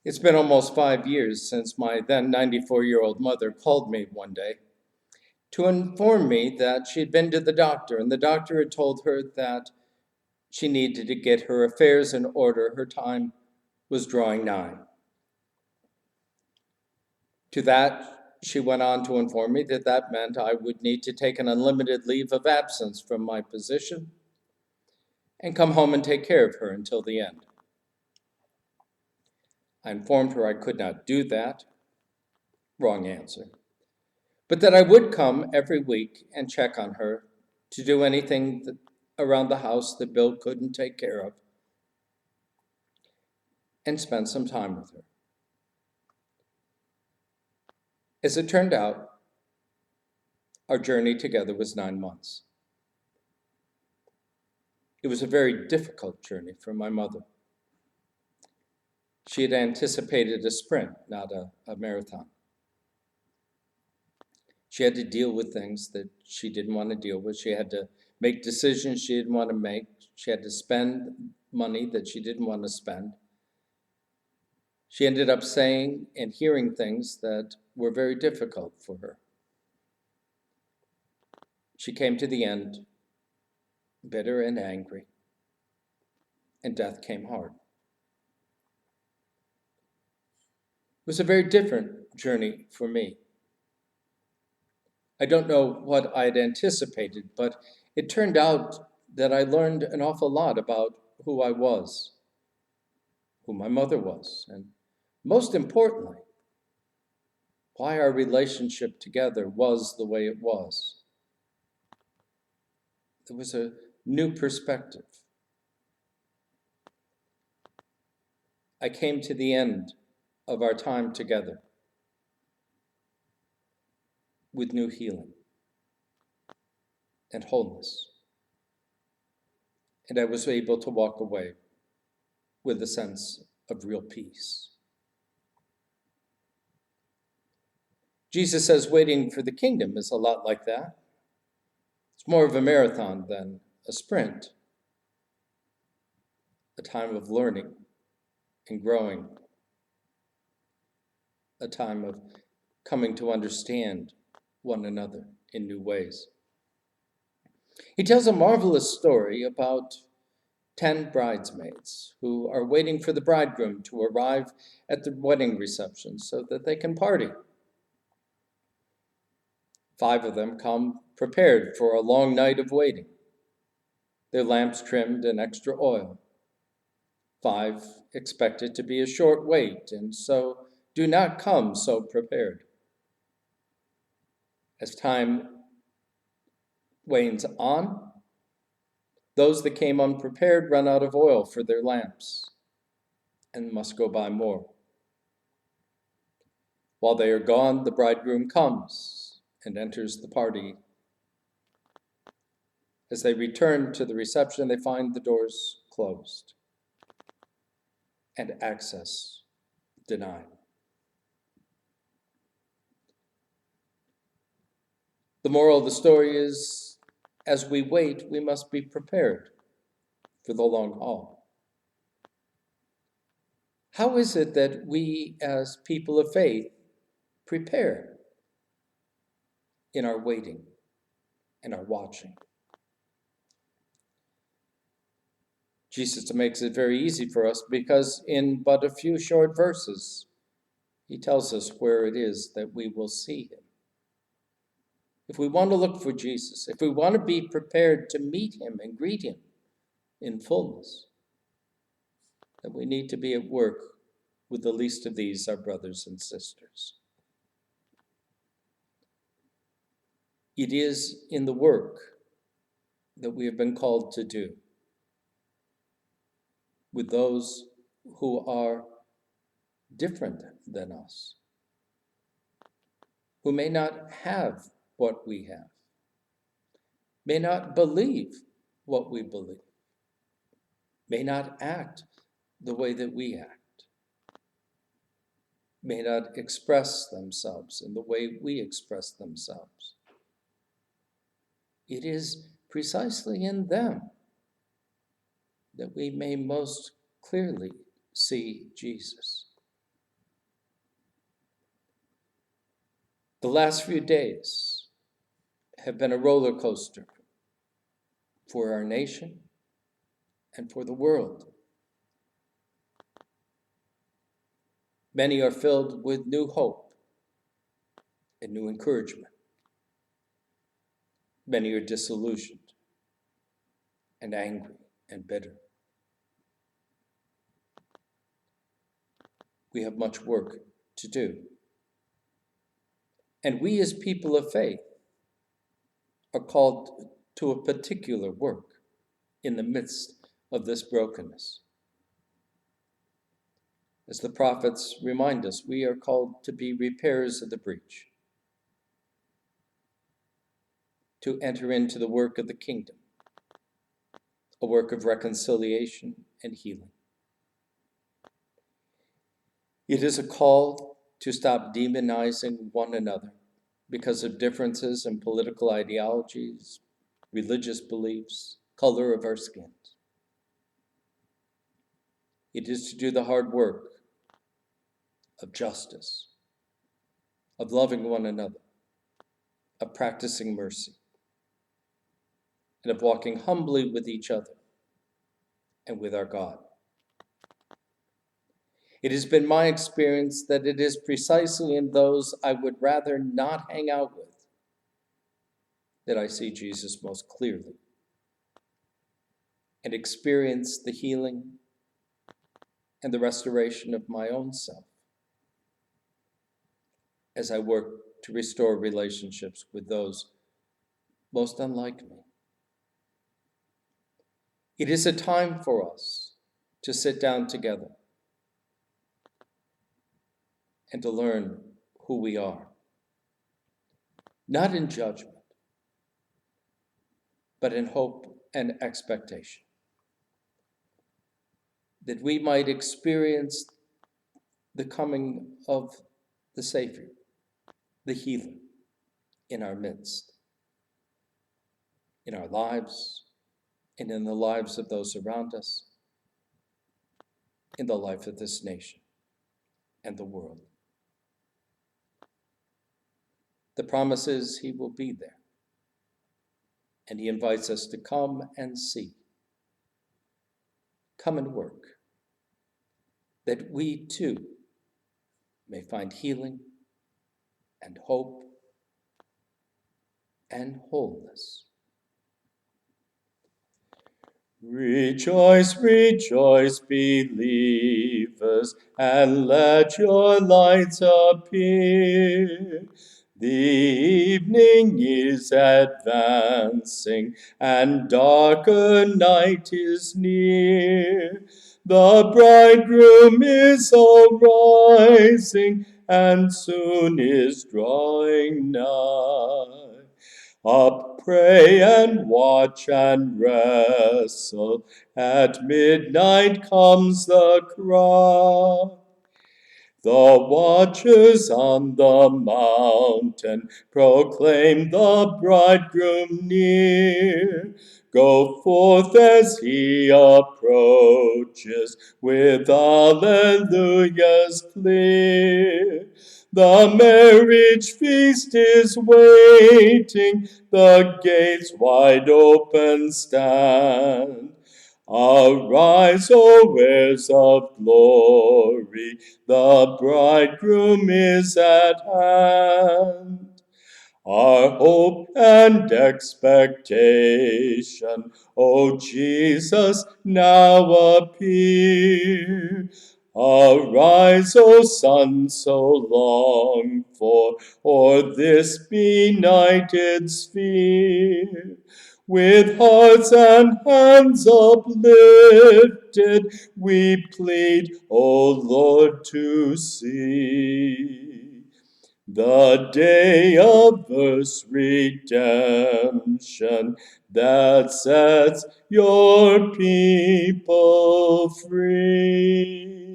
It's been almost 5 years since my then 94-year-old mother called me one day to inform me that she'd been to the doctor, and the doctor had told her that she needed to get her affairs in order. Her time was drawing nigh. To that, she went on to inform me that that meant I would need to take an unlimited leave of absence from my position and come home and take care of her until the end. I informed her I could not do that. Wrong answer. But that I would come every week and check on her to do anything around the house that Bill couldn't take care of and spend some time with her. As it turned out, our journey together was 9 months. It was a very difficult journey for my mother. She had anticipated a sprint, not a marathon. She had to deal with things that she didn't want to deal with. She had to make decisions she didn't want to make. She had to spend money that she didn't want to spend. She ended up saying and hearing things that were very difficult for her. She came to the end bitter and angry, and death came hard. It was a very different journey for me. I don't know what I had anticipated, but it turned out that I learned an awful lot about who I was, who my mother was, and most importantly, why our relationship together was the way it was. There was a new perspective. I came to the end of our time together with new healing and wholeness. And I was able to walk away with a sense of real peace. Jesus says waiting for the kingdom is a lot like that. It's more of a marathon than a sprint, a time of learning and growing, a time of coming to understand one another in new ways. He tells a marvelous story about 10 bridesmaids who are waiting for the bridegroom to arrive at the wedding reception so that they can party. 5 of them come prepared for a long night of waiting, their lamps trimmed and extra oil. 5 expect it to be a short wait, and so do not come so prepared. As time wanes on, those that came unprepared run out of oil for their lamps and must go buy more. While they are gone, the bridegroom comes and enters the party. As they return to the reception, they find the doors closed and access denied. The moral of the story is, as we wait, we must be prepared for the long haul. How is it that we, as people of faith, prepare in our waiting and our watching? Jesus makes it very easy for us because in but a few short verses, he tells us where it is that we will see him. If we want to look for Jesus, if we want to be prepared to meet him and greet him in fullness, then we need to be at work with the least of these, our brothers and sisters. It is in the work that we have been called to do with those who are different than us, who may not have what we have, may not believe what we believe, may not act the way that we act, may not express themselves in the way we express themselves. It is precisely in them that we may most clearly see Jesus. The last few days have been a roller coaster for our nation and for the world. Many are filled with new hope and new encouragement. Many are disillusioned and angry and bitter. We have much work to do. And we as people of faith are called to a particular work in the midst of this brokenness. As the prophets remind us, we are called to be repairers of the breach, to enter into the work of the kingdom, a work of reconciliation and healing. It is a call to stop demonizing one another because of differences in political ideologies, religious beliefs, color of our skins. It is to do the hard work of justice, of loving one another, of practicing mercy, and of walking humbly with each other and with our God. It has been my experience that it is precisely in those I would rather not hang out with that I see Jesus most clearly and experience the healing and the restoration of my own self as I work to restore relationships with those most unlike me. It is a time for us to sit down together and to learn who we are, not in judgment, but in hope and expectation, that we might experience the coming of the Savior, the healer, in our midst, in our lives, and in the lives of those around us, in the life of this nation and the world. The promise is he will be there, and he invites us to come and see, come and work, that we too may find healing and hope and wholeness. Rejoice, rejoice, believers, and let your lights appear. The evening is advancing, and darker night is near. The bridegroom is arising, and soon is drawing nigh. Up, pray and watch and wrestle. At midnight comes the cry. The watchers on the mountain proclaim the bridegroom near. Go forth as he approaches with alleluias clear. The marriage feast is waiting, the gates wide open stand. Arise, O heirs of glory, the bridegroom is at hand. Our hope and expectation, O Jesus, now appear. Arise, O Son, so longed for, o'er this benighted sphere. With hearts and hands uplifted, we plead, O Lord, to see the day of earth's redemption that sets your people free.